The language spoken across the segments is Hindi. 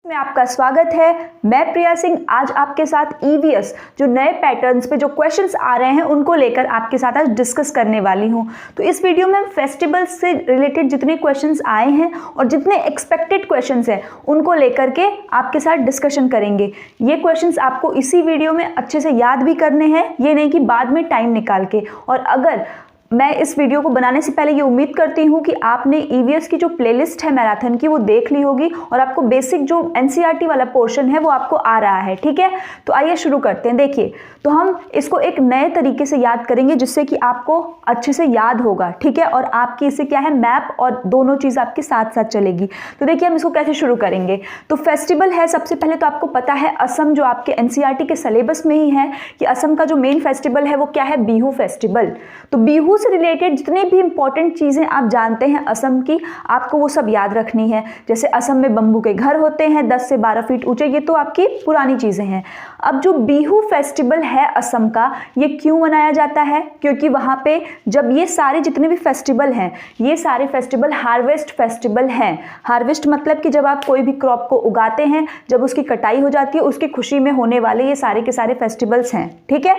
में आपका स्वागत है। मैं प्रिया सिंह आज आपके साथ ईवीएस जो नए पैटर्न्स पे जो क्वेश्चंस आ रहे हैं उनको लेकर आपके साथ आज डिस्कस करने वाली हूं। तो इस वीडियो में हम फेस्टिवल्स से रिलेटेड जितने क्वेश्चंस आए हैं और जितने एक्सपेक्टेड क्वेश्चंस हैं उनको लेकर के आपके साथ डिस्कशन करेंगे। ये क्वेश्चंस आपको इसी वीडियो में अच्छे से याद भी करने हैं, ये नहीं कि बाद में टाइम निकाल के। और अगर मैं इस वीडियो को बनाने से पहले ये उम्मीद करती हूँ कि आपने ईवीएस की जो प्लेलिस्ट है मैराथन की वो देख ली होगी और आपको बेसिक जो एनसीईआरटी वाला पोर्शन है वो आपको आ रहा है। ठीक है, तो आइए शुरू करते हैं। देखिए, तो हम इसको एक नए तरीके से याद करेंगे जिससे कि आपको अच्छे से याद होगा। ठीक है, और आपकी इससे क्या है, मैप और दोनों चीज़ आपके साथ साथ चलेगी। तो देखिए हम इसको कैसे शुरू करेंगे। तो फेस्टिवल है, सबसे पहले तो आपको पता है असम जो आपके एनसीईआरटी के सिलेबस में ही है कि असम का जो मेन फेस्टिवल है वो क्या है, बिहू फेस्टिवल। तो बिहू से रिलेटेड जितने भी इंपॉर्टेंट चीज़ें आप जानते हैं असम की, आपको वो सब याद रखनी है। जैसे असम में बम्बू के घर होते हैं 10 से 12 फीट ऊंचे, ये तो आपकी पुरानी चीज़ें हैं। अब जो बिहू फेस्टिवल है असम का, ये क्यों मनाया जाता है? क्योंकि वहाँ पे जब ये सारे जितने भी फेस्टिवल हैं, ये सारे फेस्टिवल हार्वेस्ट फेस्टिवल हैं। हार्वेस्ट मतलब कि जब आप कोई भी क्रॉप को उगाते हैं, जब उसकी कटाई हो जाती है, उसकी खुशी में होने वाले ये सारे के सारे फेस्टिवल्स हैं। ठीक है,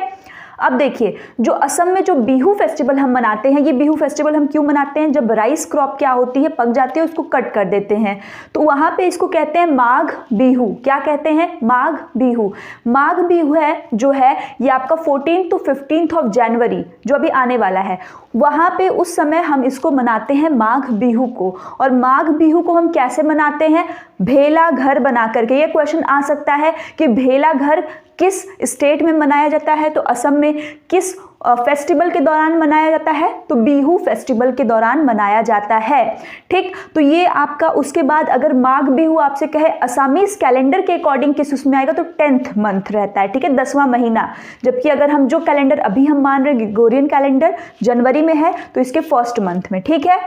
अब देखिए जो असम में जो बिहू फेस्टिवल हम मनाते हैं, ये बिहू फेस्टिवल हम क्यों मनाते हैं? जब राइस क्रॉप क्या होती है, पक जाती है, उसको कट कर देते हैं, तो वहाँ पे इसको कहते हैं माघ बिहू। क्या कहते हैं? माघ बिहू। माघ बिहू है जो है ये आपका 14 to 15 ऑफ जनवरी जो अभी आने वाला है, वहाँ पे उस समय हम इसको मनाते हैं माघ बिहू को। और माघ बिहू को हम कैसे मनाते हैं? भेला घर बना करके। ये क्वेश्चन आ सकता है कि भेला घर किस स्टेट में मनाया जाता है, तो असम में किस फेस्टिवल के दौरान मनाया जाता है? तो बिहू फेस्टिवल के दौरान मनाया जाता है। ठीक, तो ये आपका उसके बाद अगर माघ बिहू आपसे कहे असामीज कैलेंडर के अकॉर्डिंग किस उसमें आएगा, तो 10th मंथ रहता है। ठीक है, 10वां महीना। जबकि अगर हम जो कैलेंडर अभी हम मान रहे ग्रेगोरियन कैलेंडर जनवरी में है, तो इसके 1st मंथ में। ठीक है,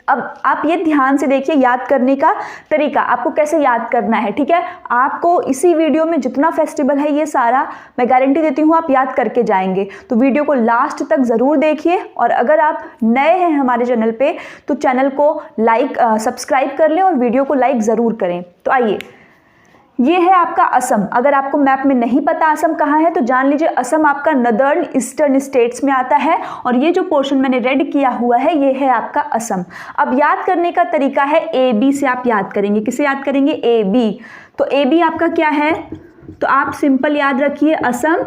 अब आप ये ध्यान से देखिए याद करने का तरीका, आपको कैसे याद करना है। ठीक है, आपको इसी वीडियो में जितना फेस्टिवल है ये सारा मैं गारंटी देती हूँ आप याद करके जाएंगे। तो वीडियो को लास्ट तक ज़रूर देखिए, और अगर आप नए हैं हमारे चैनल पे तो चैनल को सब्सक्राइब कर लें और वीडियो को लाइक ज़रूर करें। तो आइए, ये है आपका असम। अगर आपको मैप में नहीं पता असम कहाँ है तो जान लीजिए असम आपका नदर्न ईस्टर्न स्टेट्स में आता है, और ये जो पोर्शन मैंने रेड किया हुआ है ये है आपका असम। अब याद करने का तरीका है ए बी से आप याद करेंगे। किसे याद करेंगे? A B. तो ए बी आपका क्या है? तो आप सिंपल याद रखिए असम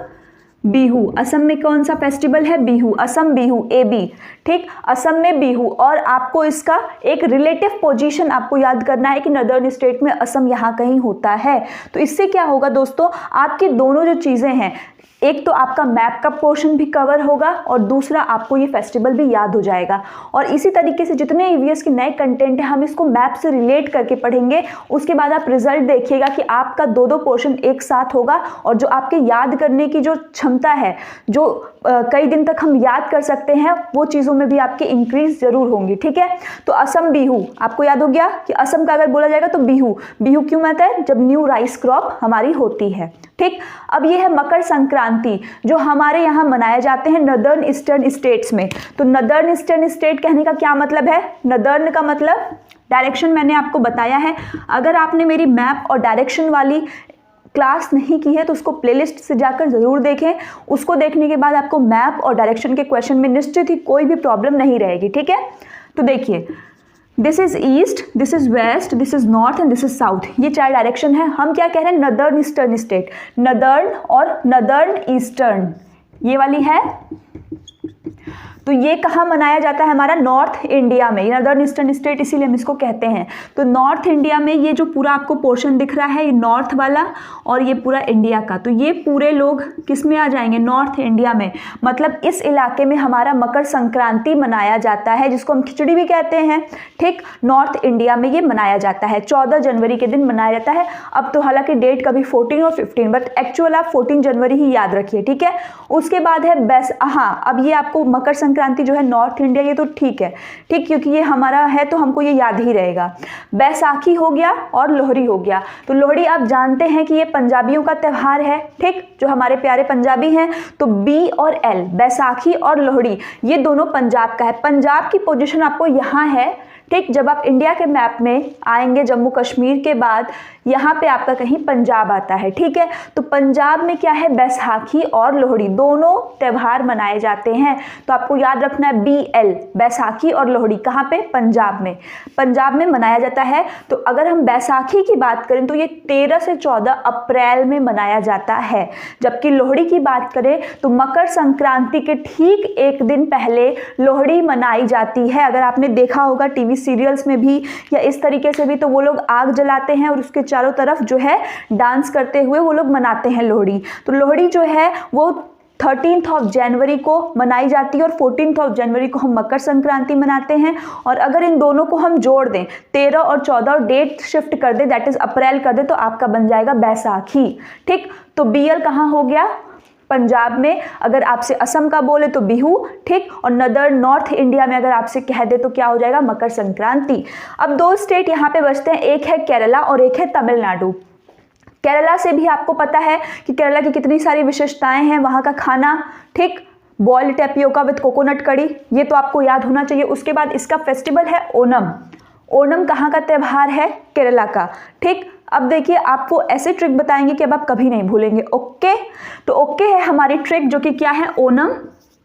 बिहू। असम में कौन सा फेस्टिवल है? बिहू। Assam Bihu, A B. ठीक, असम में बिहू। और आपको इसका एक रिलेटिव पोजीशन आपको याद करना है कि नदर्न स्टेट में असम यहाँ कहीं होता है। तो इससे क्या होगा दोस्तों, आपकी दोनों जो चीज़ें हैं, एक तो आपका मैप का पोर्शन भी कवर होगा और दूसरा आपको ये फेस्टिवल भी याद हो जाएगा। और इसी तरीके से जितने ईवीएस के नए कंटेंट हैं हम इसको मैप से रिलेट करके पढ़ेंगे। उसके बाद आप रिजल्ट देखिएगा कि आपका दो पोर्शन एक साथ होगा, और जो आपके याद करने की जो क्षमता है, जो कई दिन तक हम याद कर सकते हैं, वो चीज़ों में भी आपके इंक्रीज जरूर होंगी। ठीक है, तो असम बिहू आपको याद हो गया कि असम का अगर बोला जाएगा तो बिहू। बिहू क्यों आता है? जब न्यू राइस क्रॉप हमारी होती है। ठीक, अब ये है मकर संक्रांति जो हमारे यहाँ मनाए जाते हैं नदर्न ईस्टर्न स्टेट्स में। तो नदर्न ईस्टर्न स्टेट कहने का क्या मतलब है? नदर्न का मतलब डायरेक्शन मैंने आपको बताया है। अगर आपने मेरी मैप और डायरेक्शन वाली क्लास नहीं की है तो उसको प्लेलिस्ट से जाकर ज़रूर देखें। उसको देखने के बाद आपको मैप और डायरेक्शन के क्वेश्चन में निश्चित ही कोई भी प्रॉब्लम नहीं रहेगी। ठीक है, तो देखिए, this is east, this is west, this is north and this is south. ये 4 डायरेक्शन है। हम क्या कह रहे हैं? Northern eastern state. नदर्न और नदर्न ईस्टर्न ये वाली है। तो ये कहाँ मनाया जाता है? हमारा नॉर्थ इंडिया में। नदर्न ईस्टर्न स्टेट इसीलिए हम इसको कहते हैं। तो नॉर्थ इंडिया में ये जो पूरा आपको पोर्शन दिख रहा है, ये नॉर्थ वाला और ये पूरा इंडिया का, तो ये पूरे लोग किस में आ जाएंगे? नॉर्थ इंडिया में। मतलब इस इलाके में हमारा मकर संक्रांति मनाया जाता है, जिसको हम खिचड़ी भी कहते हैं। ठीक, नॉर्थ इंडिया में ये मनाया जाता है। 14 जनवरी के दिन मनाया जाता है। अब तो हालांकि डेट कभी 14 और 15, बट एक्चुअल आप 14 जनवरी ही याद रखिए। ठीक है, उसके बाद है हाँ, अब ये आपको मकर संक्रांति जो है नॉर्थ इंडिया, ये तो ठीक है। ठीक, क्योंकि ये हमारा है तो हमको ये याद ही रहेगा। बैसाखी हो गया और लोहड़ी हो गया। तो लोहड़ी आप जानते हैं कि ये पंजाबियों का त्यौहार है। ठीक, जो हमारे प्यारे पंजाबी हैं, तो बी और एल, बैसाखी और लोहड़ी, ये दोनों पंजाब का है। पंजाब की पोजीशन आपको यहाँ है। ठीक, जब आप इंडिया के मैप में आएंगे जम्मू कश्मीर के बाद यहाँ पे आपका कहीं पंजाब आता है। ठीक है, तो पंजाब में क्या है, बैसाखी और लोहड़ी दोनों त्यौहार मनाए जाते हैं। तो आपको याद रखना है BL, बैसाखी और लोहड़ी कहाँ पे, पंजाब में मनाया जाता है। तो अगर हम बैसाखी की बात करें तो ये 13 से 14 अप्रैल में मनाया जाता है। जबकि लोहड़ी की बात करें तो मकर संक्रांति के ठीक एक दिन पहले लोहड़ी मनाई जाती है। अगर आपने देखा होगा टीवी सीरियल्स में भी या इस तरीके से भी, तो वो लोग आग जलाते हैं और उसके चारों तरफ जो है डांस करते हुए वो लोग मनाते हैं लोहड़ी। तो लोहड़ी जो है वो 13 जनवरी को मनाई जाती है और 14 जनवरी को हम मकर संक्रांति मनाते हैं। और अगर इन दोनों को हम जोड़ दें, 13 और 14 और डेट शिफ्ट कर दें, दैट इज अप्रैल कर दें, तो आपका बन जाएगा बैसाखी। ठीक, तो BL कहाँ हो गया, पंजाब में। अगर आपसे असम का बोले तो बिहू। ठीक, और नॉर्थ इंडिया में अगर आपसे कह दे तो क्या हो जाएगा, मकर संक्रांति। अब 2 स्टेट यहाँ पे बचते हैं, एक है केरला और एक है तमिलनाडु। केरला से भी आपको पता है कि केरला की कितनी सारी विशेषताएं हैं, वहाँ का खाना, ठीक, बॉइल्ड टेपियोका विद कोकोनट कड़ी, ये तो आपको याद होना चाहिए। उसके बाद इसका फेस्टिवल है ओणम। ओणम कहाँ का त्यौहार है, केरला का। ठीक, अब देखिए आपको ऐसे ट्रिक बताएंगे कि अब आप कभी नहीं भूलेंगे। ओके, तो ओके है हमारी ट्रिक, जो कि क्या है, ओणम।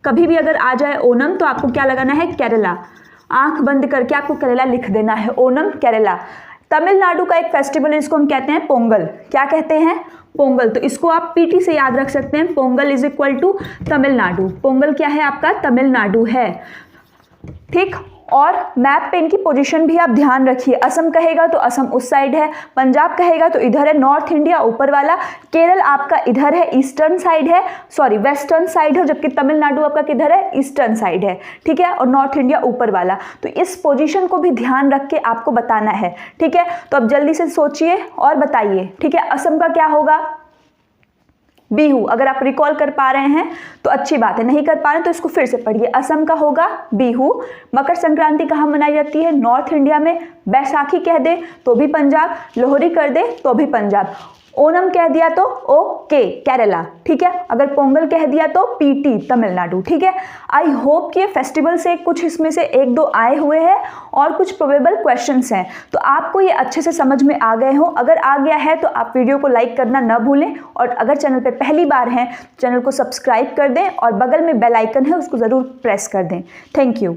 कभी भी अगर आ जाए ओणम तो आपको क्या लगाना है, केरला, आंख बंद करके आपको केरला लिख देना है, ओणम केरला। तमिलनाडु का एक फेस्टिवल है, इसको हम कहते हैं पोंगल। क्या कहते हैं, पोंगल। तो इसको आप PT से याद रख सकते हैं, Pongal is equal to Tamil Nadu. Pongal क्या है आपका, तमिलनाडु है। ठीक, और मैप पे इनकी पोजीशन भी आप ध्यान रखिए। असम कहेगा तो असम उस साइड है, पंजाब कहेगा तो इधर है नॉर्थ इंडिया ऊपर वाला, केरल आपका इधर है ईस्टर्न साइड है, सॉरी वेस्टर्न साइड है, जबकि तमिलनाडु आपका किधर है, ईस्टर्न साइड है। ठीक है, और नॉर्थ इंडिया ऊपर वाला। तो इस पोजीशन को भी ध्यान रख के आपको बताना है। ठीक है, तो अब जल्दी से सोचिए और बताइए। ठीक है, असम का क्या होगा, बिहू। अगर आप रिकॉल कर पा रहे हैं तो अच्छी बात है, नहीं कर पा रहे हैं तो इसको फिर से पढ़िए। असम का होगा बिहू। मकर संक्रांति कहाँ मनाई जाती है, नॉर्थ इंडिया में। बैसाखी कह दे तो भी पंजाब, लोहड़ी कर दे तो भी पंजाब। ओणम कह दिया तो ओके केरला। ठीक है, अगर पोंगल कह दिया तो PT तमिलनाडु। ठीक है, आई होप कि ये फेस्टिवल से कुछ इसमें से 1-2 आए हुए हैं और कुछ प्रोबेबल क्वेश्चंस हैं, तो आपको ये अच्छे से समझ में आ गए हो। अगर आ गया है तो आप वीडियो को लाइक करना ना भूलें, और अगर चैनल पे पहली बार हैं चैनल को सब्सक्राइब कर दें और बगल में बेल आइकन है उसको ज़रूर प्रेस कर दें। Thank you.